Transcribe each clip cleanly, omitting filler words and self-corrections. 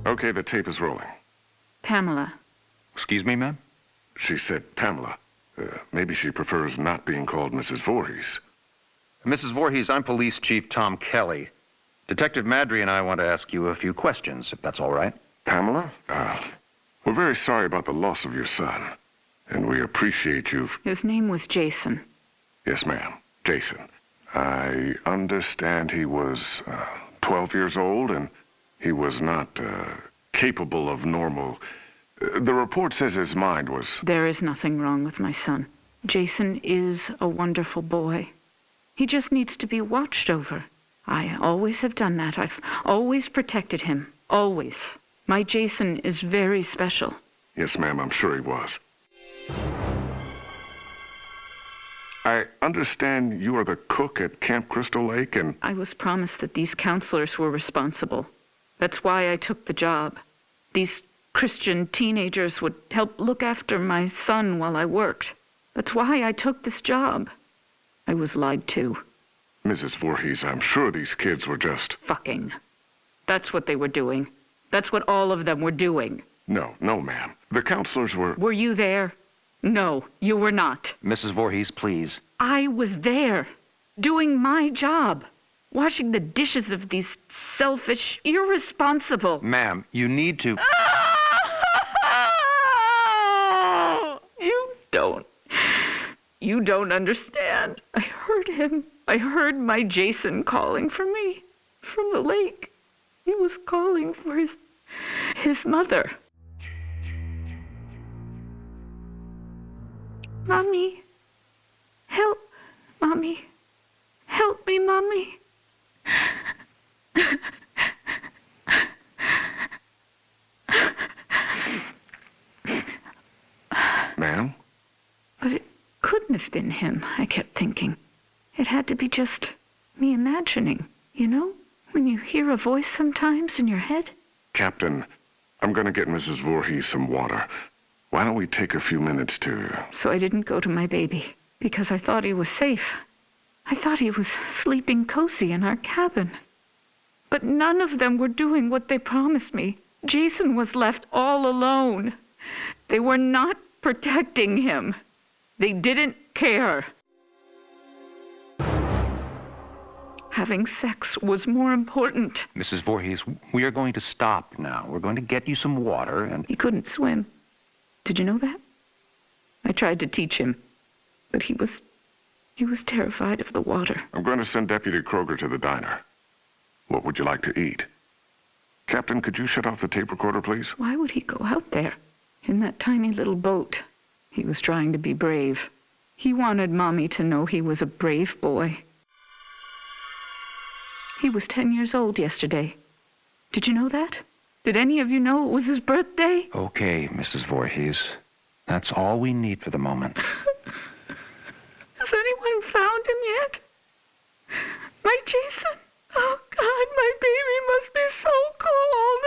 Okay, the tape is rolling. Pamela. Excuse me, ma'am? She said Pamela. Maybe she prefers not being called Mrs. Voorhees. Mrs. Voorhees, I'm Police Chief Tom Kelly. Detective Madry and I want to ask you a few questions, if that's all right. Pamela, we're very sorry about the loss of your son, and we appreciate you. His name was Jason. Yes, ma'am. Jason. I understand he was 12 years old, and he was not capable of normal. The report says his mind was... There is nothing wrong with my son. Jason is a wonderful boy. He just needs to be watched over. I always have done that. I've always protected him. Always. My Jason is very special. Yes, ma'am, I'm sure he was. I understand you are the cook at Camp Crystal Lake, and... I was promised that these counselors were responsible. That's why I took the job. These Christian teenagers would help look after my son while I worked. That's why I took this job. I was lied to. Mrs. Voorhees, I'm sure these kids were just... Fucking. That's what they were doing. That's what all of them were doing. No, ma'am. The counselors were... Were you there? No, you were not. Mrs. Voorhees, please. I was there, doing my job, washing the dishes of these selfish, irresponsible... Ma'am, you need to... You don't understand. I heard him. I heard my Jason calling for me from the lake. He was calling for his mother. Mommy, help, Mommy. Help me, Mommy. Ma'am? But it couldn't have been him, I kept thinking. It had to be just me imagining, you know? When you hear a voice sometimes in your head. Captain, I'm gonna get Mrs. Voorhees some water. Why don't we take a few minutes to... So I didn't go to my baby, because I thought he was safe. I thought he was sleeping cozy in our cabin. But none of them were doing what they promised me. Jason was left all alone. They were not protecting him. They didn't care. Having sex was more important. Mrs. Voorhees, we are going to stop now. We're going to get you some water and... He couldn't swim. Did you know that? I tried to teach him, but he was terrified of the water. I'm going to send Deputy Kroger to the diner. What would you like to eat? Captain, could you shut off the tape recorder, please? Why would he go out there in that tiny little boat? He was trying to be brave. He wanted Mommy to know he was a brave boy. He was 10 years old yesterday. Did you know that? Did any of you know it was his birthday? Okay, Mrs. Voorhees. That's all we need for the moment. Has anyone found him yet? My Jason? Oh, God, my baby must be so cold.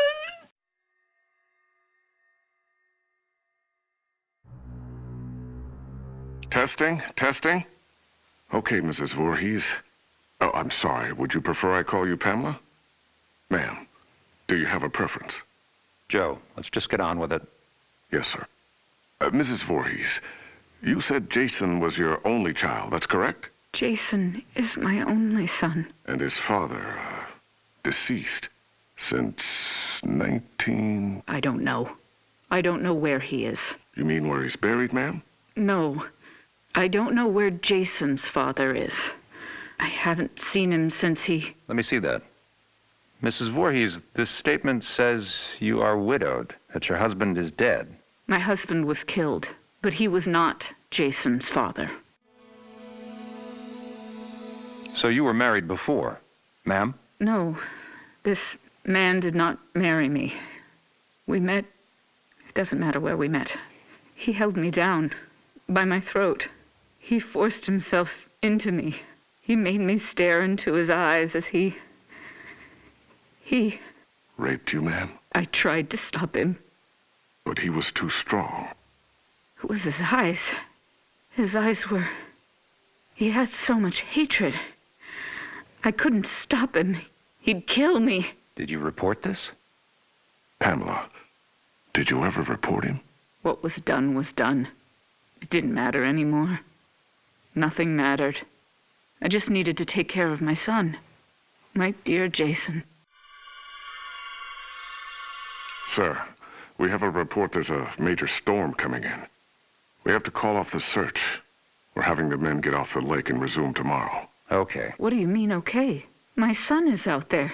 Testing. Okay, Mrs. Voorhees. Oh, I'm sorry. Would you prefer I call you Pamela? Ma'am, do you have a preference? Joe, let's just get on with it. Yes, sir. Mrs. Voorhees, you said Jason was your only child, that's correct? Jason is my only son. And his father, deceased since 19... I don't know. I don't know where he is. You mean where he's buried, ma'am? No. I don't know where Jason's father is. I haven't seen him since he... Let me see that. Mrs. Voorhees, this statement says you are widowed, that your husband is dead. My husband was killed, but he was not Jason's father. So you were married before, ma'am? No, this man did not marry me. We met... It doesn't matter where we met. He held me down by my throat. He forced himself into me. He made me stare into his eyes as he... Raped you, ma'am? I tried to stop him. But he was too strong. It was his eyes. His eyes were... He had so much hatred. I couldn't stop him. He'd kill me. Did you report this? Pamela, did you ever report him? What was done was done. It didn't matter anymore. Nothing mattered. I just needed to take care of my son. My dear Jason. Sir, we have a report there's a major storm coming in. We have to call off the search. We're having the men get off the lake and resume tomorrow. Okay. What do you mean, okay? My son is out there.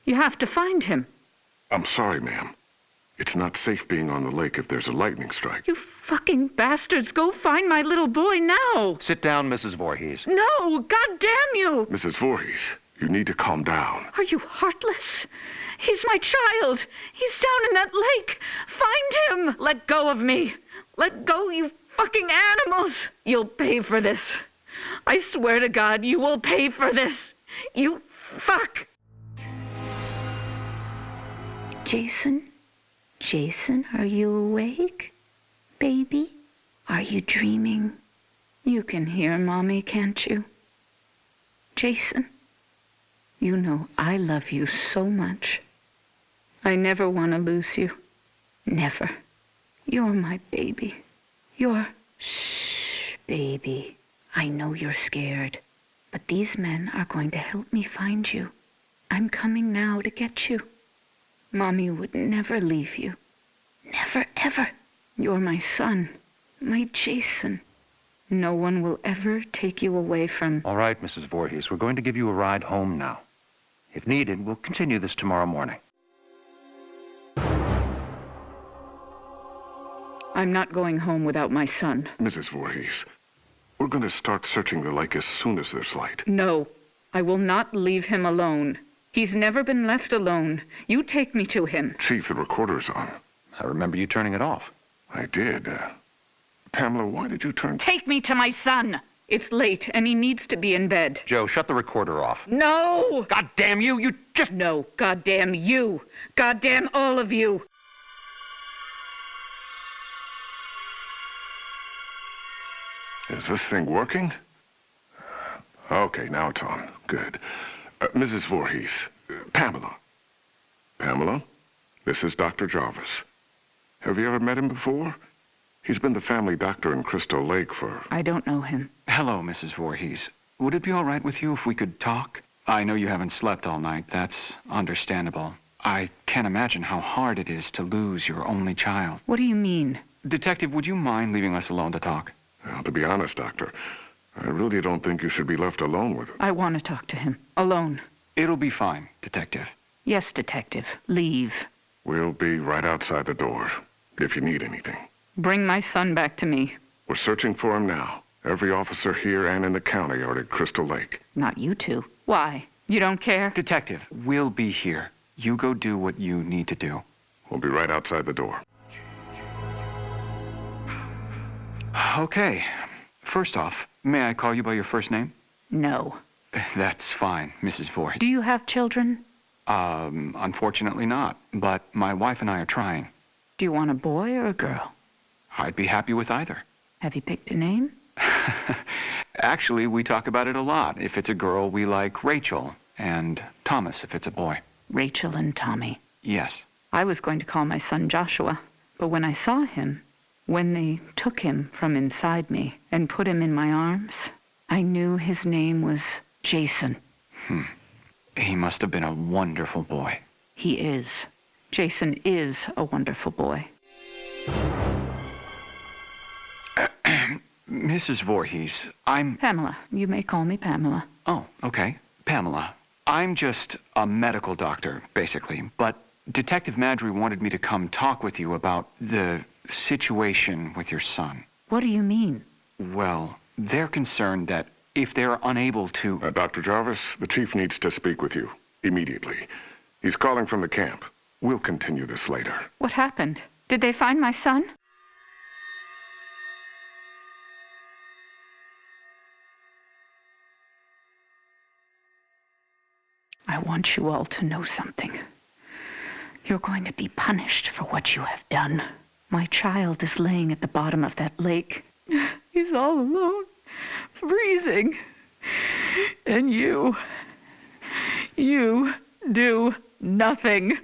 You have to find him. I'm sorry, ma'am. It's not safe being on the lake if there's a lightning strike. You fucking bastards, go find my little boy now! Sit down, Mrs. Voorhees. No, God damn you! Mrs. Voorhees, you need to calm down. Are you heartless? He's my child. He's down in that lake. Find him. Let go of me. Let go, you fucking animals. You'll pay for this. I swear to God, you will pay for this. You fuck. Jason? Jason, are you awake? Baby? Are you dreaming? You can hear Mommy, can't you? Jason? You know I love you so much. I never want to lose you. Never. You're my baby. Shh, baby. I know you're scared, but these men are going to help me find you. I'm coming now to get you. Mommy would never leave you. Never, ever. You're my son, my Jason. No one will ever take you away from... All right, Mrs. Voorhees, we're going to give you a ride home now. If needed, we'll continue this tomorrow morning. I'm not going home without my son. Mrs. Voorhees, we're going to start searching the lake as soon as there's light. No, I will not leave him alone. He's never been left alone. You take me to him. Chief, the recorder's on. I remember you turning it off. I did. Pamela, why did you turn... Take me to my son. It's late, and he needs to be in bed. Joe, shut the recorder off. No! God damn you! You just... No, goddamn you. Goddamn all of you. Is this thing working? Okay, now it's on. Good. Mrs. Voorhees, Pamela. Pamela, this is Dr. Jarvis. Have you ever met him before? He's been the family doctor in Crystal Lake for... I don't know him. Hello, Mrs. Voorhees. Would it be all right with you if we could talk? I know you haven't slept all night. That's understandable. I can't imagine how hard it is to lose your only child. What do you mean? Detective, would you mind leaving us alone to talk? Well, to be honest, Doctor, I really don't think you should be left alone with him. I want to talk to him. Alone. It'll be fine, Detective. Yes, Detective. Leave. We'll be right outside the door, if you need anything. Bring my son back to me. We're searching for him now. Every officer here and in the county are at Crystal Lake. Not you two. Why? You don't care? Detective, we'll be here. You go do what you need to do. We'll be right outside the door. Okay. First off, may I call you by your first name? No. That's fine, Mrs. Voorhees. Do you have children? Unfortunately not, but my wife and I are trying. Do you want a boy or a girl? I'd be happy with either. Have you picked a name? Actually, we talk about it a lot. If it's a girl, we like Rachel, and Thomas if it's a boy. Rachel and Tommy. Yes. I was going to call my son Joshua, but when I saw him, when they took him from inside me and put him in my arms, I knew his name was Jason. He must have been a wonderful boy. He is. Jason is a wonderful boy. Mrs. Voorhees, I'm... Pamela. You may call me Pamela. Oh, okay. Pamela. I'm just a medical doctor, basically, but Detective Madry wanted me to come talk with you about the situation with your son. What do you mean? Well, they're concerned that if they're unable to... Dr. Jarvis, the chief needs to speak with you immediately. He's calling from the camp. We'll continue this later. What happened? Did they find my son? I want you all to know something. You're going to be punished for what you have done. My child is laying at the bottom of that lake. He's all alone, freezing. And you do nothing.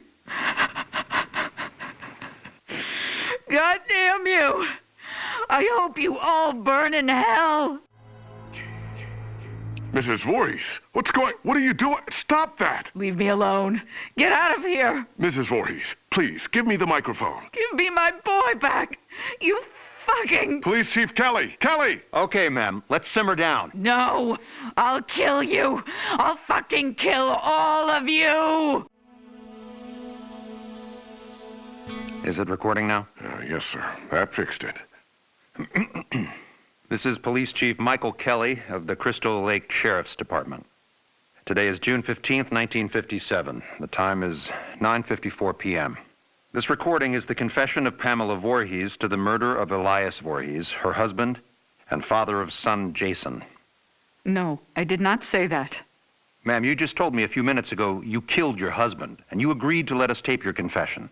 God damn you! I hope you all burn in hell! Mrs. Voorhees, what are you doing? Stop that! Leave me alone. Get out of here! Mrs. Voorhees, please, give me the microphone. Give me my boy back! You fucking... Police Chief Kelly! Kelly! Okay, ma'am, let's simmer down. No! I'll kill you! I'll fucking kill all of you! Is it recording now? Yes, sir. That fixed it. This is Police Chief Michael Kelly of the Crystal Lake Sheriff's Department. Today is June 15th, 1957. The time is 9:54 p.m. This recording is the confession of Pamela Voorhees to the murder of Elias Voorhees, her husband, and father of son Jason. No, I did not say that. Ma'am, you just told me a few minutes ago you killed your husband, and you agreed to let us tape your confession.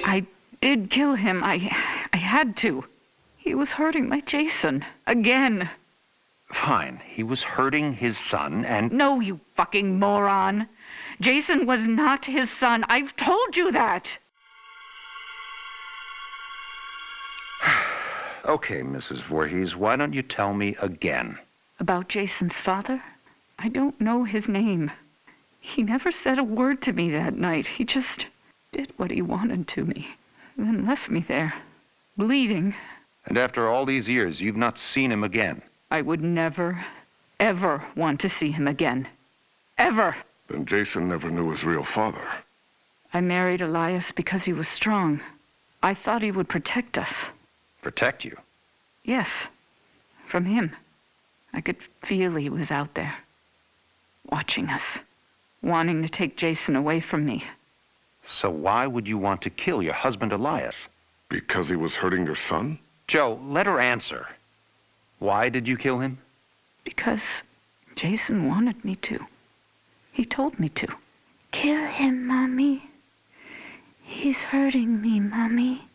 I did kill him. I had to. He was hurting my Jason. Again. Fine. He was hurting his son, and... No, you fucking moron. Jason was not his son. I've told you that. Okay, Mrs. Voorhees, why don't you tell me again? About Jason's father? I don't know his name. He never said a word to me that night. He just did what he wanted to me, then left me there, bleeding. And after all these years, you've not seen him again? I would never, ever want to see him again. Ever. Then Jason never knew his real father. I married Elias because he was strong. I thought he would protect us. Protect you? Yes, from him. I could feel he was out there, watching us, wanting to take Jason away from me. So why would you want to kill your husband, Elias? Because he was hurting your son? Joe, let her answer. Why did you kill him? Because Jason wanted me to. He told me to. Kill him, Mommy. He's hurting me, Mommy.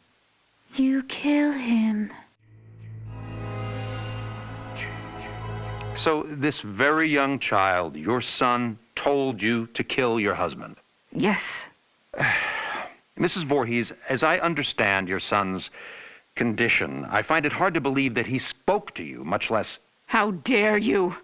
You kill him. So this very young child, your son, told you to kill your husband? Yes. Mrs. Voorhees, as I understand your son's condition, I find it hard to believe that he spoke to you, much less... How dare you?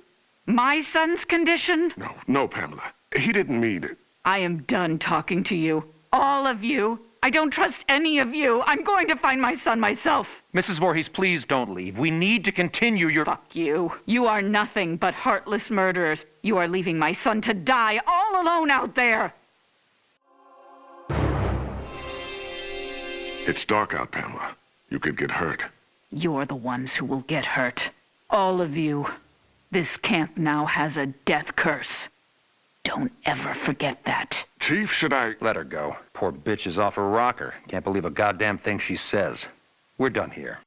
My son's condition? No, Pamela. He didn't mean it. I am done talking to you. All of you. I don't trust any of you. I'm going to find my son myself. Mrs. Voorhees, please don't leave. We need to continue your... Fuck you. You are nothing but heartless murderers. You are leaving my son to die all alone out there. It's dark out, Pamela. You could get hurt. You're the ones who will get hurt. All of you. This camp now has a death curse. Don't ever forget that. Chief, should I... Let her go. Poor bitch is off her rocker. Can't believe a goddamn thing she says. We're done here.